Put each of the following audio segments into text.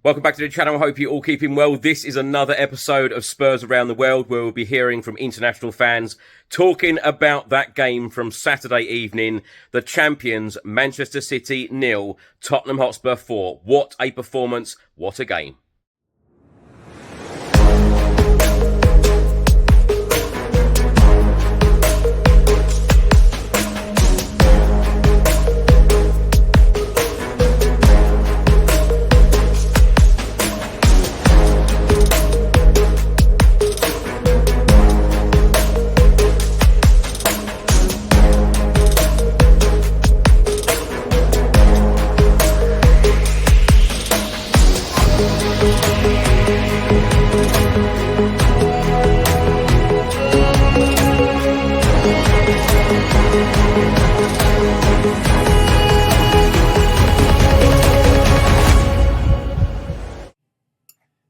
Welcome back to the channel. I hope you're all keeping well. This is another episode of Spurs Around the World where we'll be hearing from international fans talking about that game from Saturday evening. The champions, Manchester City 0, Tottenham Hotspur 4. What a performance. What a game.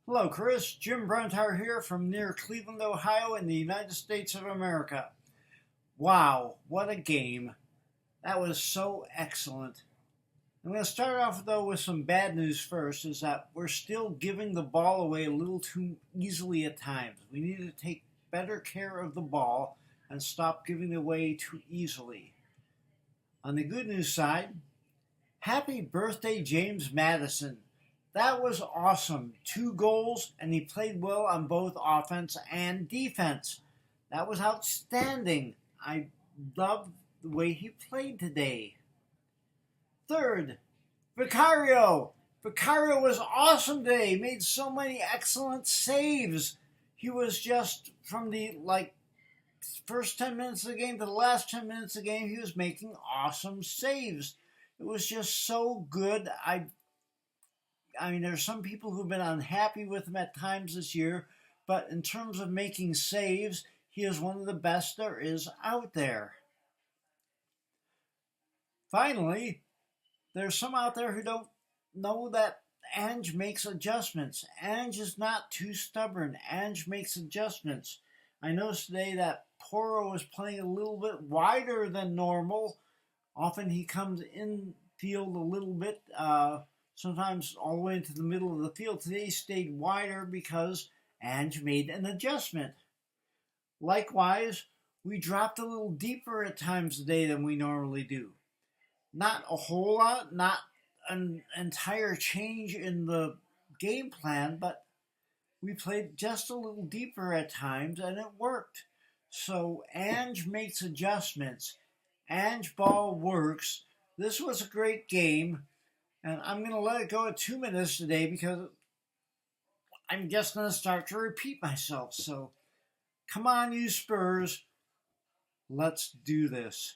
Hello, Chris. Jim Brentire here from near Cleveland, Ohio in the United States of America. Wow, what a game. That was so excellent. I'm going to start off, though, with some bad news first, is that we're still giving the ball away a little too easily at times. We need to take better care of the ball and stop giving it away too easily. On the good news side, happy birthday, James Maddison. That was awesome. 2 goals, and he played well on both offense and defense. That was outstanding. I loved the way he played today. Third, Vicario. Vicario was awesome today. He made so many excellent saves. He was just from the first 10 minutes of the game to the last 10 minutes of the game, he was making awesome saves. It was just so good. I mean, there's some people who've been unhappy with him at times this year, but in terms of making saves, he is one of the best there is out there. Finally, there's some out there who don't know that Ange makes adjustments. Ange is not too stubborn. Ange makes adjustments. I noticed today that Porro was playing a little bit wider than normal. Often he comes in field a little bit, sometimes all the way into the middle of the field. Today he stayed wider because Ange made an adjustment. Likewise, we dropped a little deeper at times today than we normally do. Not a whole lot, not an entire change in the game plan, but we played just a little deeper at times and it worked. So Ange makes adjustments. Ange ball works. This was a great game. And I'm going to let it go at 2 minutes today because I'm just going to start to repeat myself. So come on, you Spurs. Let's do this.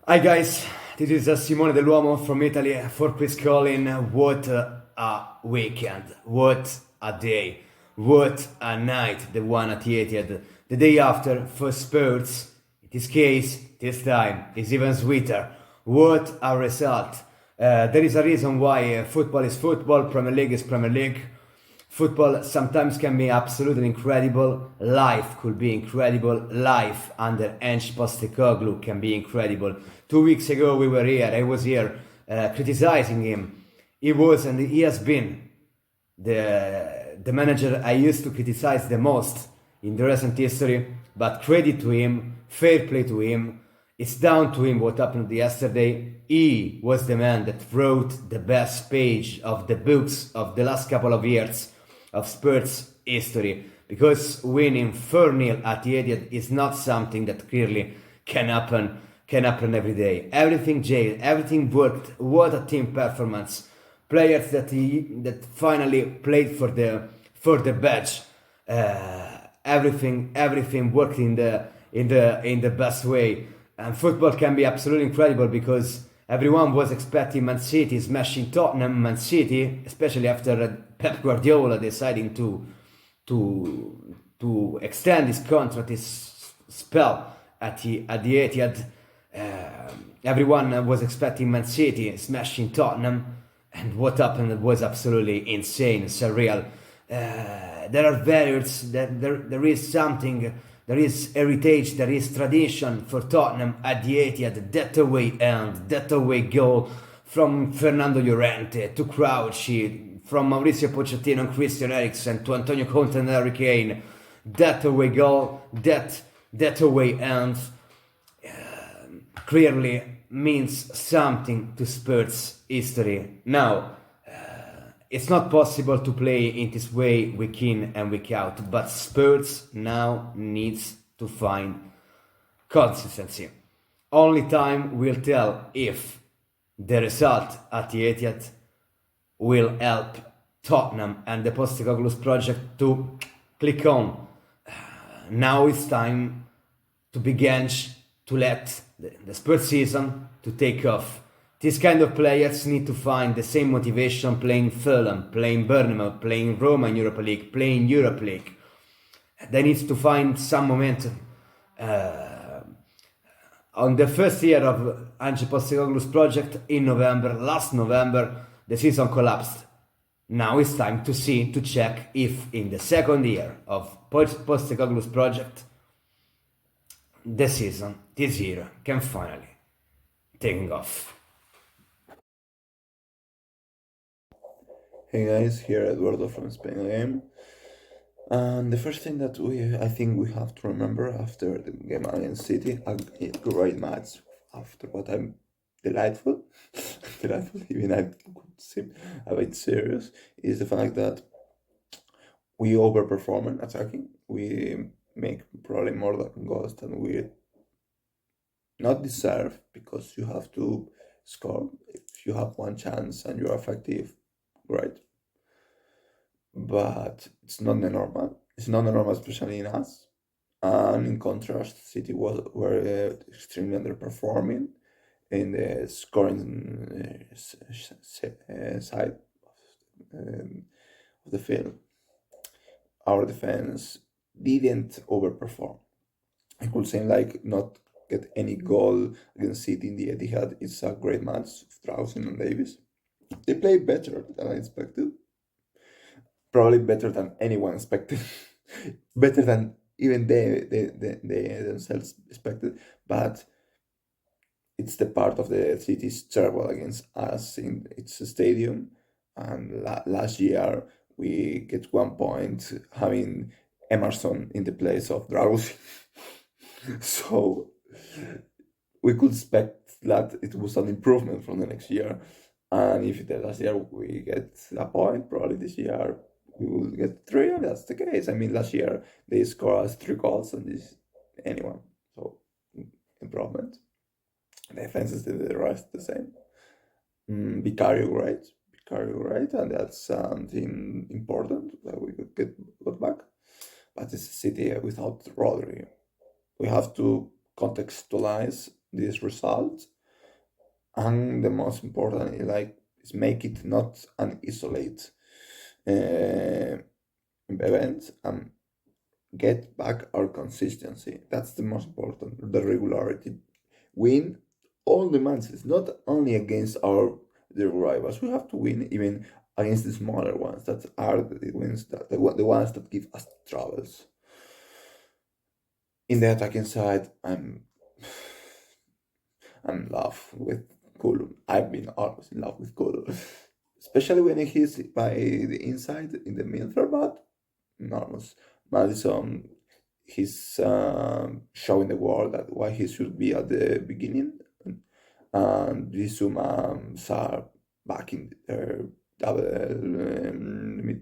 Hi guys, this is Simone Dell'Uomo from Italy for Chris Collin. What a weekend, what a day, what a night, the one at the Etihad. The day after for Spurs. In this case, this time is even sweeter. What a result. There is a reason why football is football, Premier League is Premier League. Football sometimes can be absolutely incredible. Life could be incredible. Life under Ange Postecoglou can be incredible. 2 weeks ago we were here, I was here criticizing him. He was and he has been the manager I used to criticize the most in the recent history. But credit to him. Fair play to him. It's down to him what happened yesterday. He was the man that wrote the best page of the books of the last couple of years of Spurs history. Because winning 4-0 at the Etihad is not something that clearly can happen every day. Everything jailed, everything worked. What a team performance. Players that finally played for the badge. Everything worked in the best way. And football can be absolutely incredible because everyone was expecting Man City smashing Tottenham. Man City, especially after Pep Guardiola deciding to extend his contract, his spell at the Etihad. Everyone was expecting Man City smashing Tottenham, and what happened was absolutely insane, surreal. There are values, there is something, there is heritage, there is tradition for Tottenham at the Etihad. That away end, that away goal from Fernando Llorente to Crouchy, from Mauricio Pochettino and Christian Eriksen to Antonio Conte and Harry Kane. That away goal, that away end clearly means something to Spurs history. Now, it's not possible to play in this way week in and week out, but Spurs now needs to find consistency. Only time will tell if the result at the Etihad will help Tottenham and the Postecoglou project to click on. Now it's time to begin to let the Spurs season to take off. These kind of players need to find the same motivation playing Fulham, playing Bournemouth, playing Roma in Europa League, playing Europe League. They need to find some momentum. On the first year of Ange Postecoglou's project in last November, the season collapsed. Now it's time to check if in the second year of Postecoglou's project, the season this year can finally take off. Hey guys, here Eduardo from Spain again. And the first thing that I think we have to remember after the game against City, a great match after what I'm delightful, even I could seem a bit serious, is the fact that we overperform in attacking. We make probably more goals than we not deserve, because you have to score. If you have one chance and you're effective, great. But it's not the normal. It's not the normal, especially in us. And in contrast, City were extremely underperforming in the scoring side of the field. Our defense didn't overperform. I could say not get any goal against City in the Etihad. It's a great match of Drausen and Davis. They played better than I expected. Probably better than anyone expected. Better than even they themselves expected. But it's the part of the City's terrible against us in its stadium. And last year we get 1 point having Emerson in the place of Drausen. So we could expect that it was an improvement from the next year. And if the last year we get a point, probably this year we will get 3, and that's the case. I mean, last year they scored us 3 goals, and this anyone. So improvement. The defenses did the rest the same. Vicario great, and that's something important that we could got back. But it's a City without Rodri. We have to contextualize this result, and the most important is make it not an isolate event, and get back our consistency. That's the most important. The regularity. Win all the matches, not only against the rivals. We have to win even against the smaller ones. That are the wins the ones that give us troubles. In the attacking side, I'm in love with Kulu. I've been always in love with Kulu, especially when he's by the inside in the midfield. But enormous. Madison, he's showing the world that why he should be at the beginning. And Bissouma are back in their double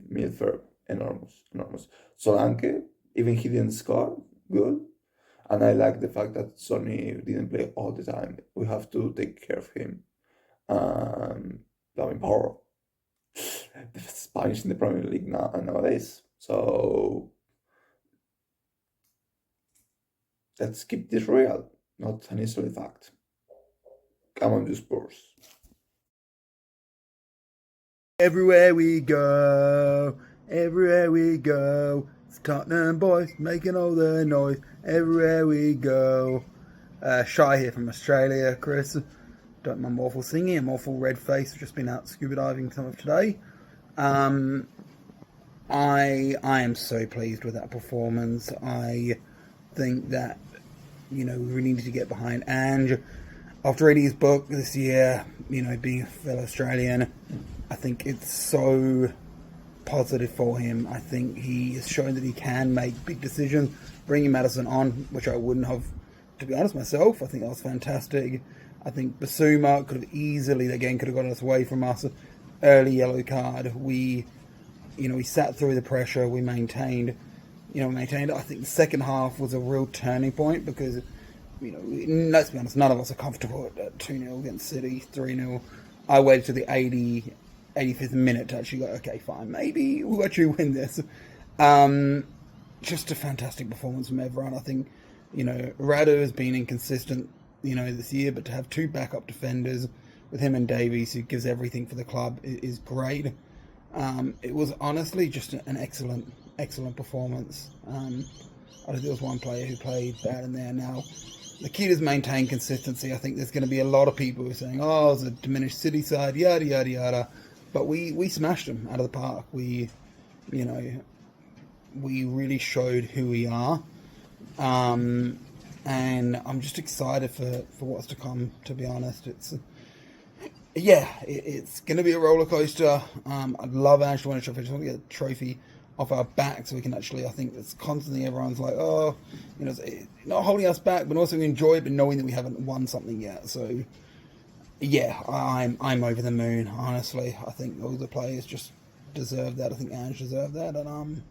midfield. Enormous. Solanke, even he didn't score, good. And I like the fact that Sonny didn't play all the time. We have to take care of him. Loving power. The Spanish in the Premier League nowadays. So let's keep this real, not an isolated fact. Come on, the Spurs. Everywhere we go, it's Tottenham boys making all the noise. Everywhere we go. Shy here from Australia, Chris. Don't mind awful singing. I'm awful red face. I've just been out scuba diving some of today. I am so pleased with that performance. I think that we really need to get behind Ange. after reading his book this year, being a fellow Australian, I think it's so positive for him. I think he has shown that he can make big decisions. Bringing Maddison on, which I wouldn't have, to be honest, myself, I think that was fantastic. I think Basuma could have easily, again, could have gotten us away from us. Early yellow card. We sat through the pressure. We maintained. I think the second half was a real turning point because, let's be honest, none of us are comfortable at 2-0 against City, 3-0. I waited to the 85th minute to actually go, okay, fine, maybe we'll actually win this. Just a fantastic performance from everyone. I think, Radu has been inconsistent, this year, but to have two backup defenders with him and Davies, who gives everything for the club, is great. It was honestly just an excellent performance. I think there was one player who played bad in there. Now, the key is maintain consistency. I think there's going to be a lot of people who are saying, oh, it's a diminished City side, yada, yada, yada. But we smashed them out of the park. We really showed who we are. And I'm just excited for what's to come, to be honest. It's going to be a roller coaster. I'd love Ange to win a trophy. I just want to get a trophy off our back so we can actually, I think it's constantly everyone's like, oh, it's not holding us back, but also we enjoy it, but knowing that we haven't won something yet. So, yeah, I'm over the moon, honestly. I think all the players just deserve that. I think Ange deserved that. And,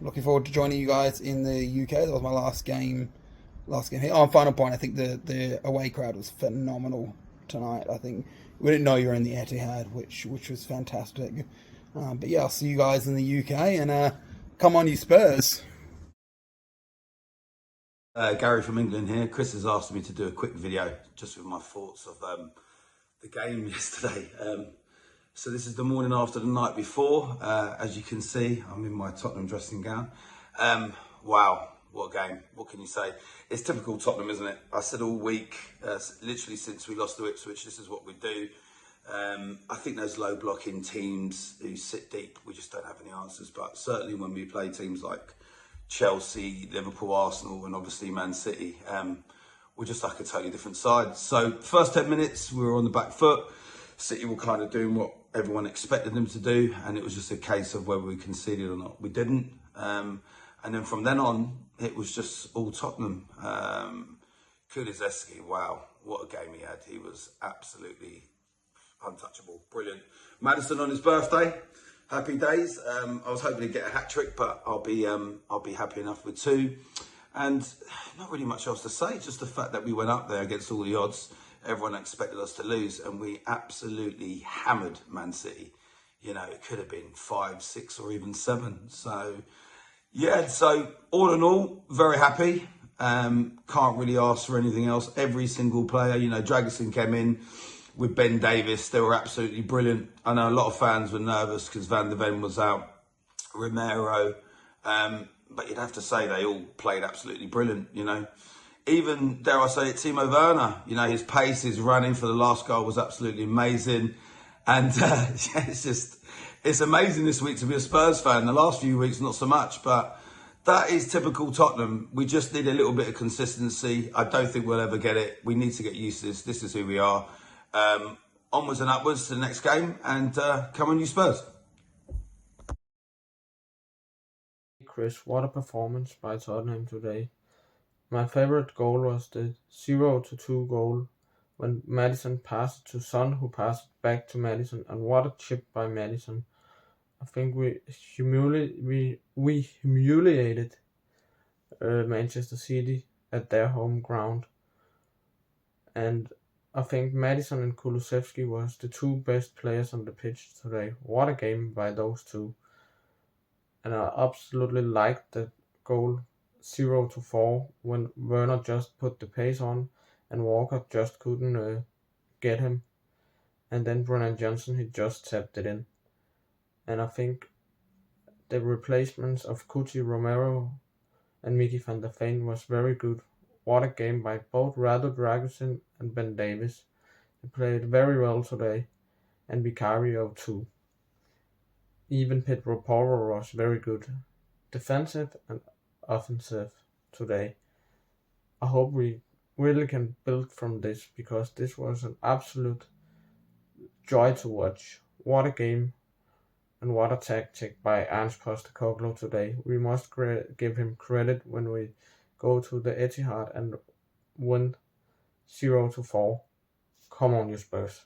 looking forward to joining you guys in the UK. That was my last game here. Oh, final point, I think the away crowd was phenomenal tonight. I think we didn't know you were in the Etihad, which was fantastic. But yeah, I'll see you guys in the UK, and come on, you Spurs. Gary from England here. Chris has asked me to do a quick video just with my thoughts of the game yesterday. So this is the morning after the night before. As you can see, I'm in my Tottenham dressing gown. Wow, what a game. What can you say? It's typical Tottenham, isn't it? I said all week, literally since we lost to Ipswich, this is what we do. I think those low blocking teams who sit deep, we just don't have any answers. But certainly when we play teams like Chelsea, Liverpool, Arsenal, and obviously Man City, we're just like a totally different side. So first 10 minutes, we were on the back foot. City were kind of doing what everyone expected them to do, and it was just a case of whether we conceded or not. We didn't. And then from then on, it was just all Tottenham. Kulusevski, wow, what a game he had. He was absolutely untouchable, brilliant. Maddison on his birthday, happy days. I was hoping to get a hat trick, but I'll be happy enough with two. And not really much else to say, just the fact that we went up there against all the odds. Everyone expected us to lose, and we absolutely hammered Man City. It could have been 5, 6, or even 7. So yeah, so all in all, very happy. Can't really ask for anything else. Every single player, Dragusin came in with Ben Davis. They were absolutely brilliant. I know a lot of fans were nervous because Van der Ven was out, Romero. But you'd have to say they all played absolutely brilliant, Even, dare I say it, Timo Werner, his pace, his running for the last goal was absolutely amazing. And it's amazing this week to be a Spurs fan. The last few weeks, not so much, but that is typical Tottenham. We just need a little bit of consistency. I don't think we'll ever get it. We need to get used to this. This is who we are. Onwards and upwards to the next game, and come on, you Spurs. Chris, what a performance by Tottenham today. My favorite goal was the 0-2 goal when Maddison passed to Son, who passed back to Maddison, and what a chip by Maddison. I think we humiliated Manchester City at their home ground, and I think Maddison and Kulusevski was the two best players on the pitch today. What a game by those two. And I absolutely liked the goal 0-4 when Werner just put the pace on and Walker just couldn't get him. And then Brennan Johnson, he just tapped it in. And I think the replacements of Kuti, Romero and Mickey van der Ven was very good. What a game by both Radu Dragusin and Ben Davis. They played very well today. And Vicario too. Even Pedro Porro was very good, defensive and offensive today. I hope we really can build from this, because this was an absolute joy to watch. What a game, and what a tactic by Ernst Postecoglou today. We must give him credit when we go to the Etihad and win 0-4. Come on, you Spurs.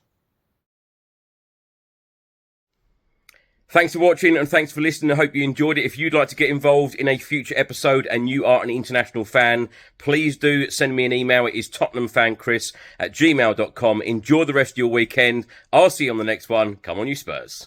Thanks for watching and thanks for listening. I hope you enjoyed it. If you'd like to get involved in a future episode and you are an international fan, please do send me an email. It is tottenhamfanchris@gmail.com. Enjoy the rest of your weekend. I'll see you on the next one. Come on, you Spurs.